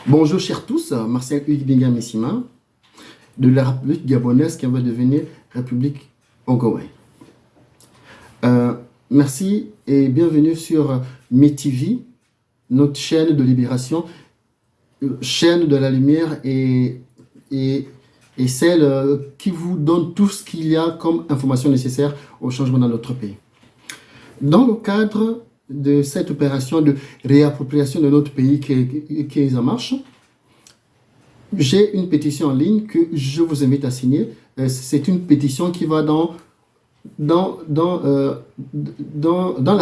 Bonjour chers tous, Marcel Hugues Messima de la République gabonaise qui va devenir République Ongowe. Merci et bienvenue sur MeTV, notre chaîne de libération, chaîne de la lumière et celle qui vous donne tout ce qu'il y a comme information nécessaire au changement dans notre pays. Dans le cadre de cette opération de réappropriation de notre pays qui est en marche, j'ai une pétition en ligne que je vous invite à signer. C'est une pétition qui va dans la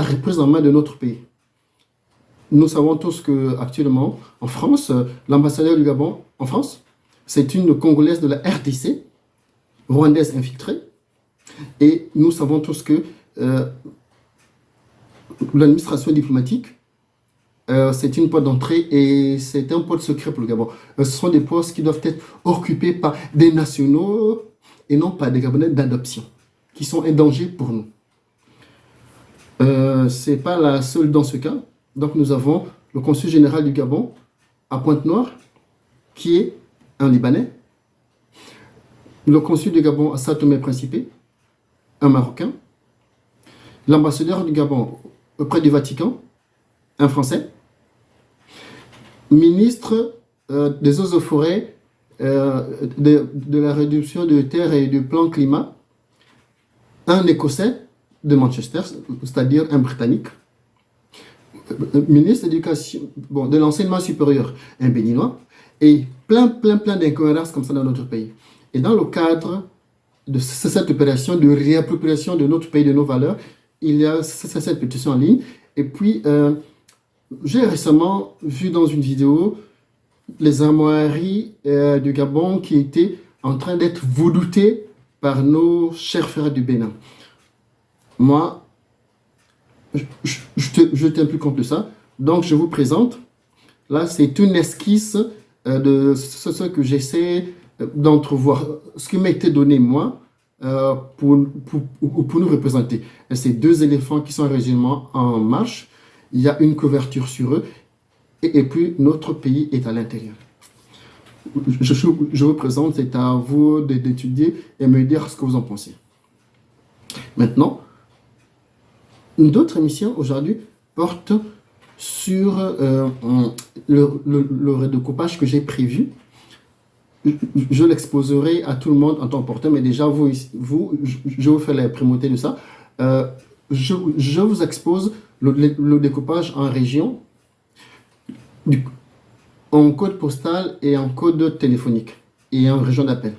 reprise en main de notre pays. Nous savons tous qu'actuellement, en France, l'ambassadeur du Gabon en France, c'est une Congolaise de la RDC, rwandaise infiltrée. Et nous savons tous que l'administration diplomatique, c'est une porte d'entrée et c'est un poste secret pour le Gabon. Ce sont des postes qui doivent être occupés par des nationaux et non par des Gabonais d'adoption, qui sont un danger pour nous. Ce n'est pas la seule dans ce cas. Donc nous avons le consul général du Gabon à Pointe-Noire, qui est un Libanais. Le consul du Gabon à Sao Tomé-Principe, un Marocain. L'ambassadeur du Gabon auprès du Vatican, un Français. Ministre des eaux et forêts, de la réduction de terre et du plan climat, un Écossais de Manchester, c'est-à-dire un Britannique. Ministre de l'enseignement supérieur, un Béninois, et plein d'incohérences comme ça dans notre pays. Et dans le cadre de cette opération de réappropriation de notre pays, de nos valeurs, il y a cette pétition en ligne. Et puis, j'ai récemment vu dans une vidéo les armoiries du Gabon qui étaient en train d'être vaudoutées par nos chers frères du Bénin. Moi, je tiens plus compte de ça. Donc, je vous présente. Là, c'est une esquisse de ce que j'essaie d'entrevoir, ce qui m'a été donné, moi, pour nous représenter. Ces deux éléphants qui sont résolument en marche. Il y a une couverture sur eux. Et puis, notre pays est à l'intérieur. Je vous présente, c'est à vous d'étudier et me dire ce que vous en pensez. Maintenant, d'autres émissions aujourd'hui portent sur le redécoupage que j'ai prévu. Je l'exposerai à tout le monde en temps porteur, mais déjà, je vous fais la primauté de ça. Je vous expose le découpage en région, en code postal et en code téléphonique, et en région d'appel.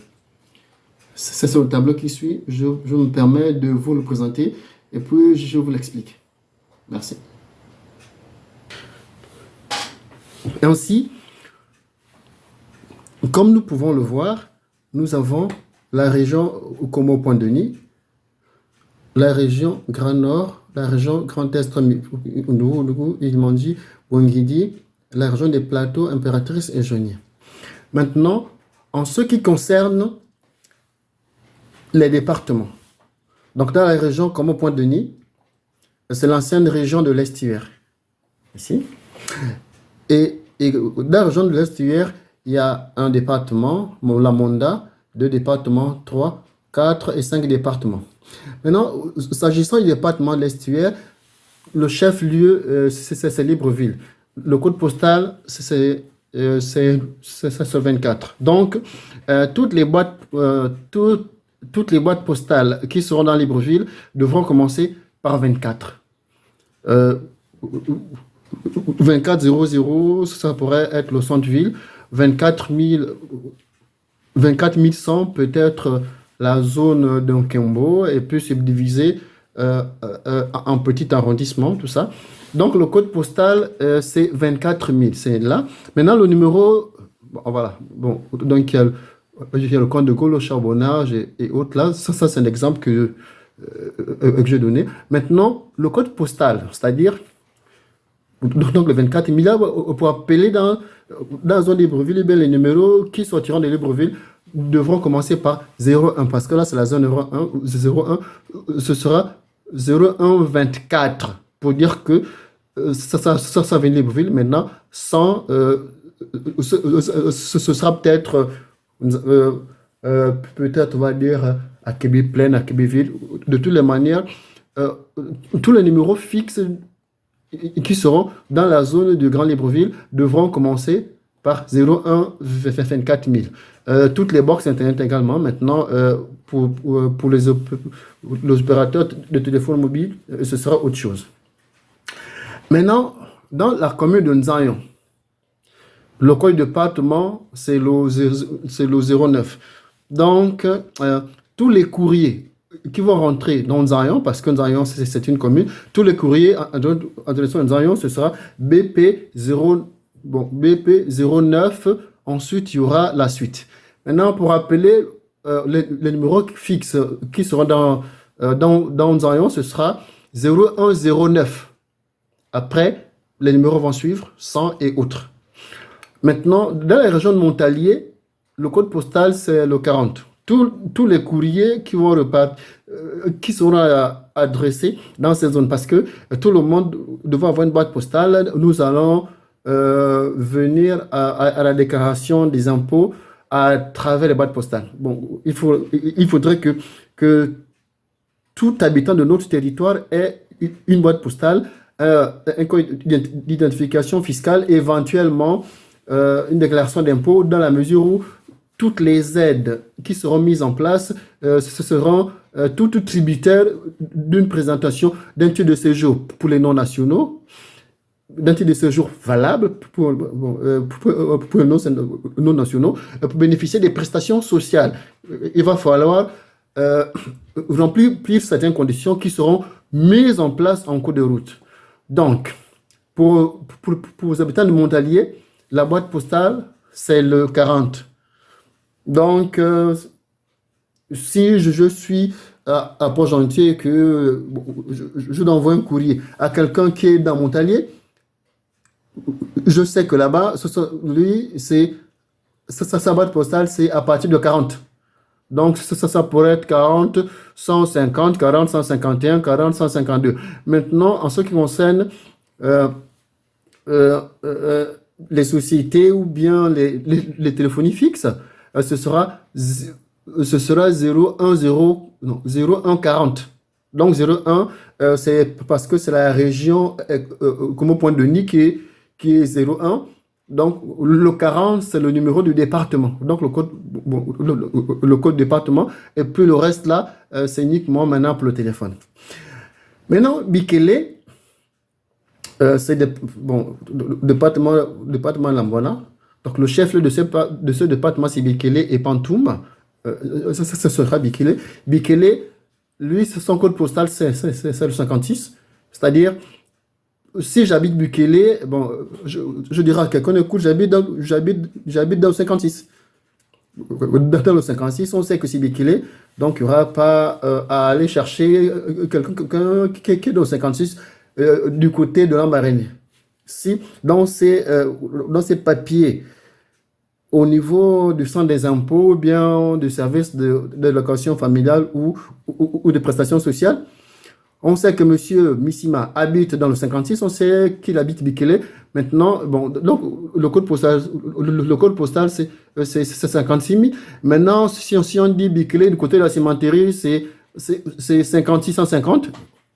C'est le tableau qui suit. Je me permets de vous le présenter, et puis je vous l'explique. Merci. Ainsi, comme nous pouvons le voir, nous avons la région Okomo-Point-Denis, la région Grand Nord, la région Grand Est, Ilmandi, Wangidi, la région des plateaux, Impératrice et Joigny. Maintenant, en ce qui concerne les départements, donc dans la région comme au Point-Denis, c'est l'ancienne région de l'Estuaire, ici. Et dans la région de l'Estuaire, il y a un département, la Monda, 2 départements, 3, 4 et 5 départements. Maintenant, s'agissant du département de l'Estuaire, le chef-lieu, c'est Libreville. Le code postal, c'est 24. Donc, toutes les boîtes postales qui seront dans Libreville devront commencer par 24. 2400, ça pourrait être le centre-ville. 24 100 peut-être la zone d'Onkembo et puis subdivisé en petits arrondissements, tout ça. Donc, le code postal, c'est 24 000, c'est là. Maintenant, le numéro, bon, voilà, bon, donc il y a le compte de Gaulle, le charbonnage et autres là. Ça c'est un exemple que j'ai donné. Maintenant, le code postal, c'est-à-dire, donc le 24 000, là, pour appeler dans la zone de Libreville, les numéros qui sortiront de Libreville devront commencer par 01, parce que là, c'est la zone 01, ce sera 0124, pour dire que ça vient de Libreville, maintenant, sans ce sera peut-être, peut-être, on va dire, à Québec-Plaine, à Québec-Ville. De toutes les manières, euh, tous les numéros fixes qui seront dans la zone de Grand Libreville devront commencer par 01 24 000. Toutes les box Internet également, maintenant, pour les opérateurs de téléphone mobile, ce sera autre chose. Maintenant, dans la commune de Nzayon, le code de département, c'est le 09. Donc, tous les courriers qui vont rentrer dans Nzayon, parce que Nzayon, c'est une commune, tous les courriers en direction de Nzayon, ce sera BP09. Ensuite, il y aura la suite. Maintenant, pour appeler les numéros fixes qui seront dans Nzayon, ce sera 0109. Après, les numéros vont suivre, 100 et autres. Maintenant, dans la région de Montalier, le code postal, c'est le 40. Tous les courriers qui seront adressés dans ces zones, parce que tout le monde devant avoir une boîte postale, nous allons venir à la déclaration des impôts à travers les boîtes postales. Bon, il faudrait que tout habitant de notre territoire ait une boîte postale, un code d'identification fiscale, éventuellement une déclaration d'impôt, dans la mesure où toutes les aides qui seront mises en place, ce seront tout tributaires d'une présentation d'un titre de séjour pour les non-nationaux, d'un titre de séjour valable pour les non-nationaux, pour bénéficier des prestations sociales. Il va falloir remplir certaines conditions qui seront mises en place en cours de route. Donc, pour les habitants de Montalier, la boîte postale, c'est le 40. Donc, si je suis à Port-Gentil et que je dois envoyer un courrier à quelqu'un qui est dans Montalier, je sais que là-bas, lui, sa boîte postale, c'est à partir de 40. Donc, ça pourrait être 40, 150, 40, 151, 40, 152. Maintenant, en ce qui concerne les sociétés ou bien les téléphonies fixes, ce sera 0140. Donc 01, c'est parce que c'est la région comme au point de Denis qui est 01. Donc le 40, c'est le numéro du département. Donc le code département. Et puis le reste là, c'est uniquement maintenant pour le téléphone. Maintenant, Bikele, c'est département Lambona. Donc le chef de ce département, c'est Bikele et Pantoum. Ça sera Bikele. Bikele, lui, son code postal, c'est le 56. C'est-à-dire, si j'habite Bikele, bon, je dirais à quelqu'un, écoute, j'habite dans le 56. Dans le 56, on sait que c'est Bikele, donc il n'y aura pas à aller chercher quelqu'un qui est dans le 56 du côté de l'Ambaréné. Si dans ces papiers, au niveau du centre des impôts, ou bien du service de location familiale ou de prestations sociales, on sait que M. Missima habite dans le 56, on sait qu'il habite Bikele. Maintenant, bon, donc le code postal c'est 56 000. Maintenant, si on dit Bikele, du côté de la cimenterie, c'est 5650.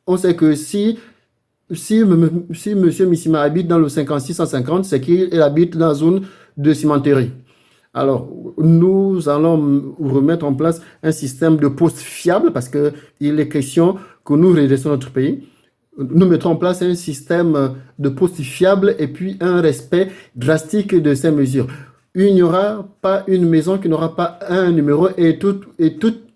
On sait que si M. Missima habite dans le 5650, c'est qu'il habite dans la zone de cimenterie. Alors, nous allons remettre en place un système de poste fiable parce qu'il est question que nous redressons notre pays. Nous mettrons en place un système de poste fiable et puis un respect drastique de ces mesures. Il n'y aura pas une maison qui n'aura pas un numéro et tout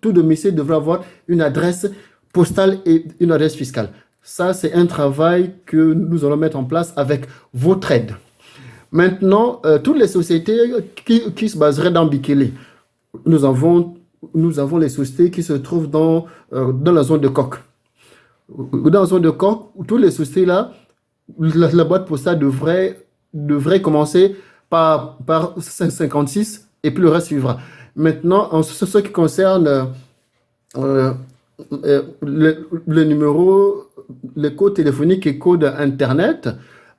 domicile devra avoir une adresse postale et une adresse fiscale. Ça, c'est un travail que nous allons mettre en place avec votre aide. Maintenant, toutes les sociétés qui se baseraient dans Bikele, nous avons les sociétés qui se trouvent dans la zone de Coq. Dans la zone de Coq, toutes les sociétés là, la boîte postale devrait commencer par 56 et puis le reste suivra. Maintenant, en ce qui concerne le numéro, les codes téléphoniques et codes Internet,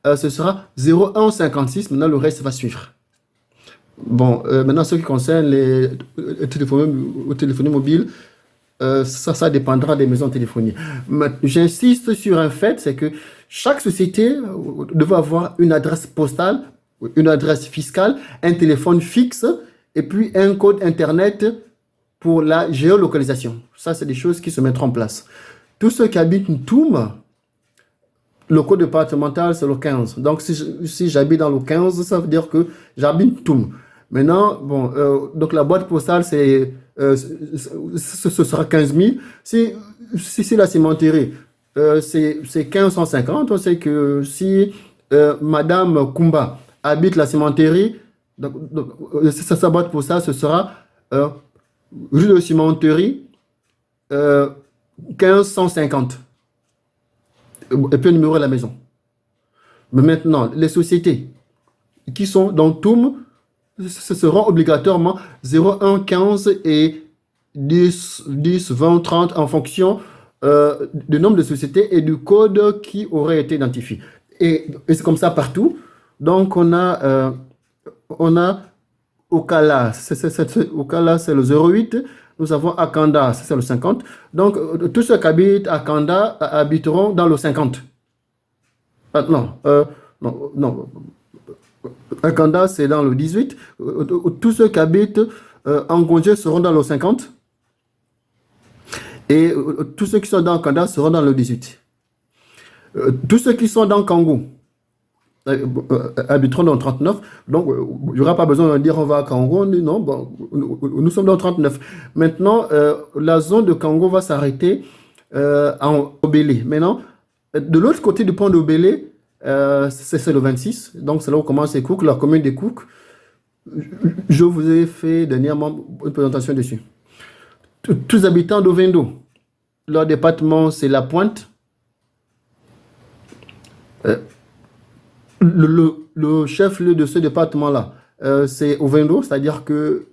ce sera 0156. Maintenant, le reste va suivre. Bon, maintenant, ce qui concerne les téléphonie mobile, ça dépendra des maisons de téléphonie. Mais j'insiste sur un fait, c'est que chaque société devait avoir une adresse postale, une adresse fiscale, un téléphone fixe et puis un code Internet pour la géolocalisation. Ça, c'est des choses qui se mettront en place. Tous ceux qui habitent Ntoum, le code départemental, c'est le 15. Donc, si j'habite dans le 15, ça veut dire que j'habite Ntoum. Maintenant, bon, donc la boîte postale, ce sera 15 000. Si la cimenterie, c'est 1550, on sait que si Madame Kumba habite la cimenterie, sa boîte postale, ce sera rue de cimenterie 1550. Et puis le numéro de la maison. Mais maintenant, les sociétés qui sont dans TOUM, ce seront obligatoirement 01, 15 et 10, 10, 20, 30 en fonction du nombre de sociétés et du code qui aurait été identifié. Et c'est comme ça partout. Donc, on a Okala, Okala c'est le 08. Nous avons Akanda, c'est le 50. Donc, tous ceux qui habitent à Akanda habiteront dans le 50. Non, non. Akanda, c'est dans le 18. Tous ceux qui habitent en Ngondje seront dans le 50. Et tous ceux qui sont dans Akanda seront dans le 18. Tous ceux qui sont dans Kango habiteront dans le 39. Donc, il n'y aura pas besoin de dire on va à Kango. Non, bon, nous sommes dans le 39. Maintenant, la zone de Kango va s'arrêter en Obélé. Maintenant, de l'autre côté du pont d'Obélé, c'est le 26. Donc, c'est là où commence les Cook, la commune des Cook. Je vous ai fait dernièrement une présentation dessus. Tous les habitants d'Ovendo, leur département, c'est La Pointe. Le chef-lieu de ce département-là, c'est Ovendo, c'est-à-dire que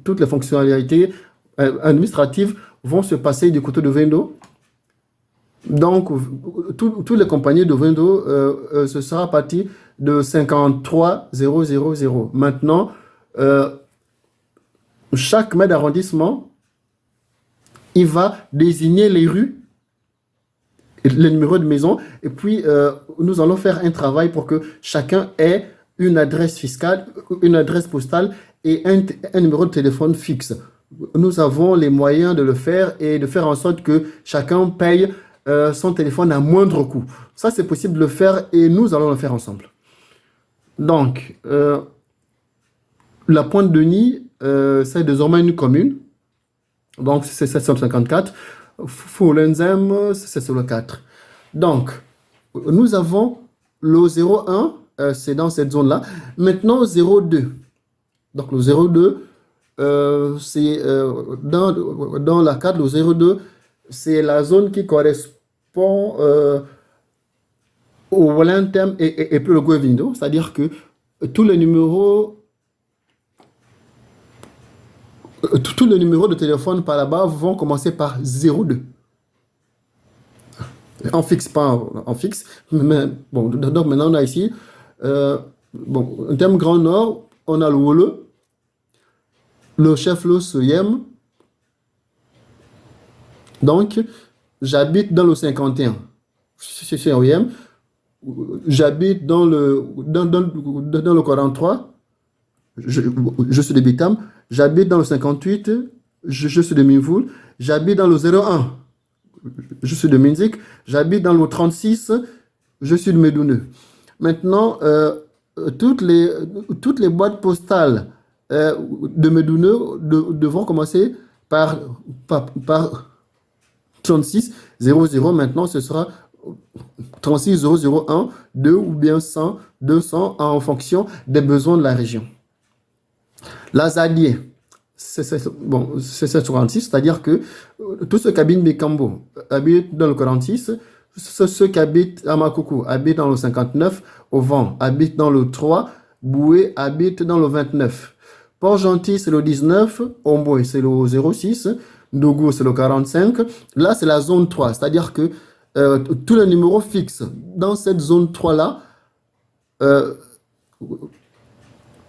toutes les fonctionnalités administratives vont se passer du côté d'Ovendo. Donc, toutes les compagnies d'Ovendo, ce sera parti de 53 000. Maintenant, chaque maire d'arrondissement, il va désigner les rues, les numéros de maison, et puis nous allons faire un travail pour que chacun ait une adresse fiscale, une adresse postale et un numéro de téléphone fixe. Nous avons les moyens de le faire et de faire en sorte que chacun paye son téléphone à moindre coût. Ça, c'est possible de le faire et nous allons le faire ensemble. Donc, la Pointe-Denis, c'est désormais une commune. Donc, c'est 754. Foulenzem, c'est le 4. Donc, nous avons le 01, c'est dans cette zone-là. Maintenant, 02. Donc, le 02, c'est dans la carte, le 02, c'est la zone qui correspond au Walantem et puis le Govindo. C'est-à-dire que tous les numéros de téléphone par là-bas vont commencer par 02. En fixe, pas en fixe. Mais bon, donc maintenant on a ici, bon, en termes Grand Nord, on a le Wole, le chef-lieu Soyem. Donc, j'habite dans le 51. C'est Oyem. J'habite dans le 43. Je suis de Bitam. J'habite dans le 58. Je suis de Minvoul. J'habite dans le 01. Je suis de Minzik. J'habite dans le 36. Je suis de Medouneux. Maintenant, toutes les boîtes postales de Medouneux devront commencer par 36 00. Maintenant, ce sera 36 001, 2 ou bien 100, 200 en fonction des besoins de la région. L'Azalier, c'est 746, c'est-à-dire que tous ceux qui habitent Bekambo habitent dans le 46, ceux qui habitent à Makoukou habitent dans le 59, Ovan habite dans le 3, Boué habite dans le 29. Port-Gentil, c'est le 19, Omboy, c'est le 06, Ndougou, c'est le 45. Là, c'est la zone 3, c'est-à-dire que tous les numéros fixes dans cette zone 3-là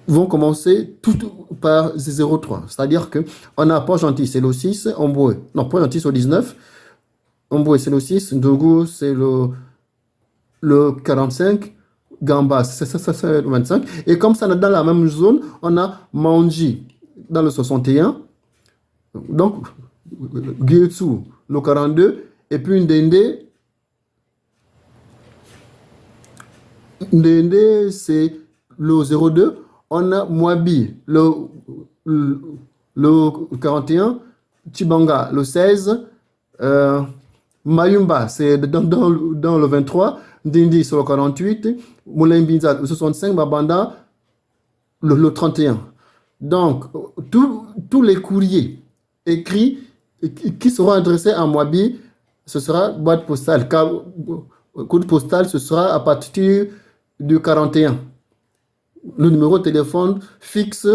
vont commencer tout par 0,3. C'est-à-dire qu'on a Port-Gentil, c'est le 6, Omboué. Non, Port-Gentil, c'est le 19. Omboué, c'est le 6. Ndougou, c'est le 45. Gamba, c'est le 25. Et comme ça, dans la même zone, on a Manji dans le 61. Donc, Gyetsu, le 42. Et puis Ndende, c'est le 02. On a Mwabi, le 41. Chibanga, le 16. Mayumba, c'est dans le 23. Ndindi, c'est le 48. Moulimbinza, le 65. Mabanda, le 31. Donc, tous les courriers écrits qui seront adressés à Mwabi, ce sera boîte postale. Code postal, ce sera à partir du 41. Le numéro de téléphone fixe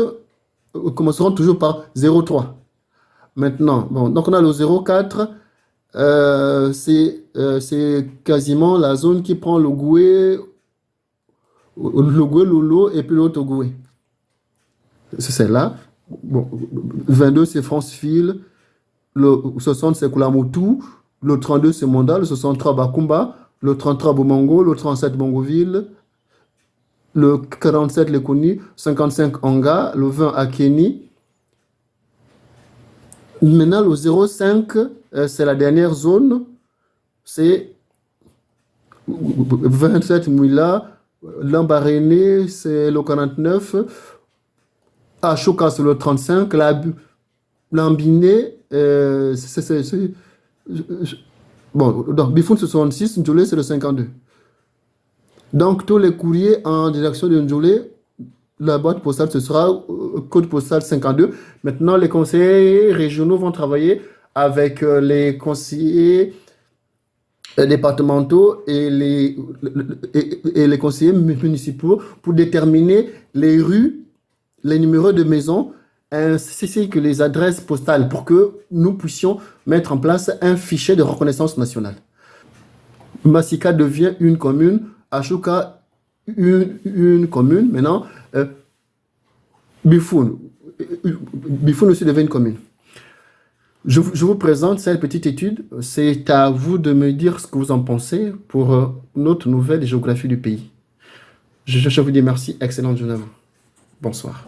commenceront toujours par 03. Maintenant, bon, donc on a le 04. C'est quasiment la zone qui prend le Goué, Lolo et puis l'autre Goué. C'est celle-là. Bon, 22, c'est Franceville. Le 60, c'est Koulamoutou. Le 32, c'est Monda. Le 63, Bakumba. Le 33, Bomango. Le 37, Bongoville. Le 47, Lekoni. 55, Anga. Le 20, Akeni. Maintenant, le 05, c'est la dernière zone. C'est 27, Mouila. Lambaréné, c'est le 49. Ashoka, c'est le 35. Lambiné, bon, donc Bifoun, c'est 66. Ndjoulé, c'est le 52. Donc, tous les courriers en direction de Ndjoulé, la boîte postale, ce sera code postal 52. Maintenant, les conseillers régionaux vont travailler avec les conseillers départementaux et les conseillers municipaux pour déterminer les rues, les numéros de maison, ainsi que les adresses postales pour que nous puissions mettre en place un fichier de reconnaissance nationale. Massika devient une commune, Ashoka une commune. Maintenant, Bifoun aussi devient une commune. Je vous présente cette petite étude. C'est à vous de me dire ce que vous en pensez pour notre nouvelle géographie du pays. Je vous dis merci. Excellente journée à vous. Bonsoir.